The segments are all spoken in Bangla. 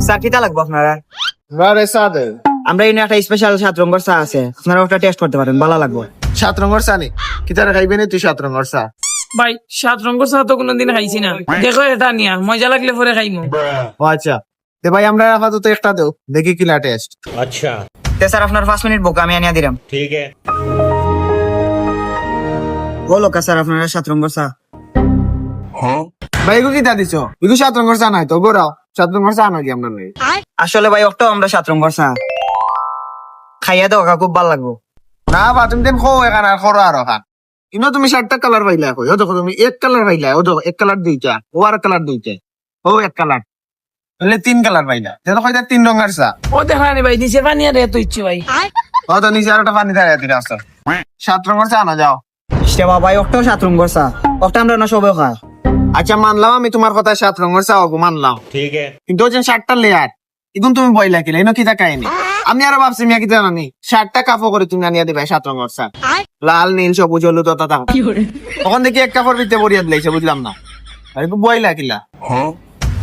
চা কিটা লাগবো আপনারা? বারে সাদে আমরা এনে একটা স্পেশাল 7 রঙের চা আছে, আপনারা ওটা টেস্ট করতে পারেন, ভালো লাগবে। 7 রঙের চা নি কিতারে খাইবে নি তুই 7 রঙের চা? ভাই 7 রঙের চা তো কোনোদিন খাইছি না, দেখো এটা নিয়া মজা লাগলে পরে খাইমু। ও আচ্ছা তে ভাই আমরা আপাতত একটা দেও দেখি কি লা টেস্ট। अच्छा তে স্যার আপনার 5 মিনিট বোকা আমি আনিয়া দিলাম। ठीक है। বলো কা স্যার আপনারা 7 রঙের চা। ভাই এগো কিতা দিছো? এগো 7 রঙের চা নাই তো গোরাও 7 রঙের চা নাকি আমরা নাই? আসলে ভাই ওটাও আমরা 7 রঙের চা খাইয়া দাও, খুব ভালো লাগবে। না বা তুমি দেন খো এখানে আর খরো আর খান ইনো তুমি 7টা কালার পাইলা কই ও দেখো তুমি এক কালার পাইলা ও দেখো এক কালার দুইটা ও আর কালার দুইটা ও এক কালার তাহলে 3 কালার পাইলা দেখো কয়টা 3 রঙের চা। ও দেখা নি ভাই নিচে পানি আর এত ইচ্ছে ভাই। ও তো নিচে আর একটা পানি থাকে দিরা আসো 7 রঙের চা না যাও। সেবা ভাই ওটাও 7 রঙের চা, ওটা আমরা না সবাই খাই। আচ্ছা মানলাম আমি তোমার কথা 7 রঙের চা ওগো মানলাম, ठीक है। কিন্তু ওই যে 7টা লেয়ার এখন তুমি বইলা কিলা ইনো কিতা কাহিনী? আমি আর ভাবছি মিয়া কিতা জানি 7টা কাপড় করে তুমি আনিয়া দিবা 7 রঙের চা, লাল নীল সবুজ হলুদ তথা তখন দেখি এক কাপড় ভিতরে বরিয়া দিলাইছে বুঝলাম না আর বইলা কিলা।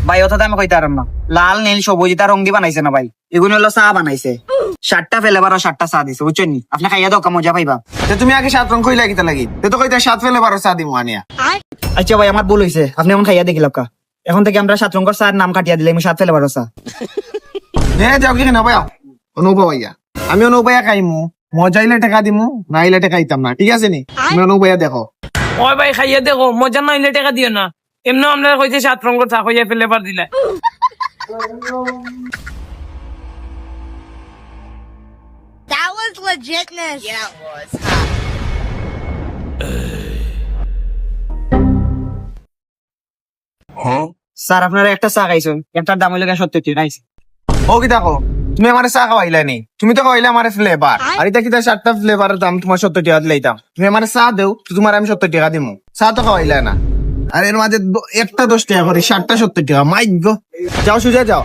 ভাই ওটা আমি কইতে পারলাম না, লাল নীল সবুজ এটা রং দি বানাইছে না ভাই, এগুলো হলো চা বানাইছে। 7টা ফ্লেভার আর 7টা চা দিছে বুঝছেন নি, আপনি খাইয়া দাও মজা পাইবা। তে তুমি আগে 7 রং কইলা কিতা লাগি তে তো কইতা 7 ফেলে 12 চা দিমু আনিয়া। আচ্ছা ভাই আমার ভুল হইছে, আপনি এখন খাইয়া দেখিলাম কা, এখন থেকে আমরা 7 রঙের চার নাম কাটিয়া দিলে আমি 7 ফ্লেভার চা। নে যাও কি না ভাই অনুভবাইয়া আমি অনুভবাইয়া খাইমু মজা হইলে টাকা দিমু না হইলে টাকা দিতাম না ঠিক আছে নি তুমি অনুভবাইয়া দেখো। ওই ভাই খাইয়া দেখো মজা না হইলে টাকা দিও না, এমনি আমরা কইছে 7 রঙের চা খাইয়া ফেলে পার দিলা। That was legitness. Yeah, it was. Sir আপনারা একটা চা খাইছেন, একটার দাম হইলো 70 টাকা খাইছে। ও কি দেখো তুমি আমার চা খাওয়াইলা নি, তুমি তো খাওয়াইলা আমার ফ্লেভার আর এটা কিতা 7টা ফ্লেভারের দাম তোমার 70 টাকা দিলাইতাম, তুমি আমার চা দেও তো তোমার আমি 70 টাকা দিমু, চা তো খাওয়াইলা না আর এর মাঝে একটা 10 টাকা করে 7টা 70 টাকা মাই গো। যাও সুজা যাও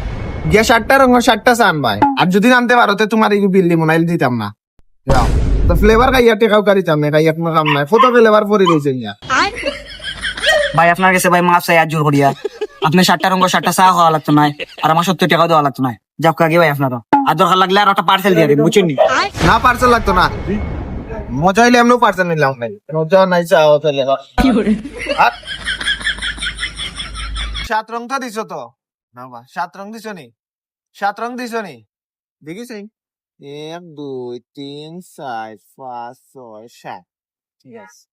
গিয়া 7টা রঙ 7টা চা আনবাই আর যদি আনতে পারো তো তোমার এই বিল দিমু নাইলে দিতাম না। যাও তো ফ্লেভার খাইয়া টাকাও কারিতাম না খাইয়া কোনো কাম নাই ফটো ফ্লেভার পরে রইছে ইয়া। ভাই আপনার কাছে ভাই মাফ চাই আর জোর করিয়া, আপনি 7টা রঙের 7টা চা খাওয়া লাগতো না আর আমার 70 টাকাও দেওয়া লাগতো না। যাও কাগে ভাই আপনারা আর দরকার লাগলে আর একটা পার্সেল দিয়ে দিন বুঝছেন নি। না পার্সেল লাগতো না, মজা হইলে এমনও পার্সেল নিলাম নাই মজা নাই চা তাহলে 7 রং তো দিছো তো না বা 7 রং দিছো নি 7 রং দিছো নি দেখিস 1 2 3 4 5 6 7 ঠিক আছে।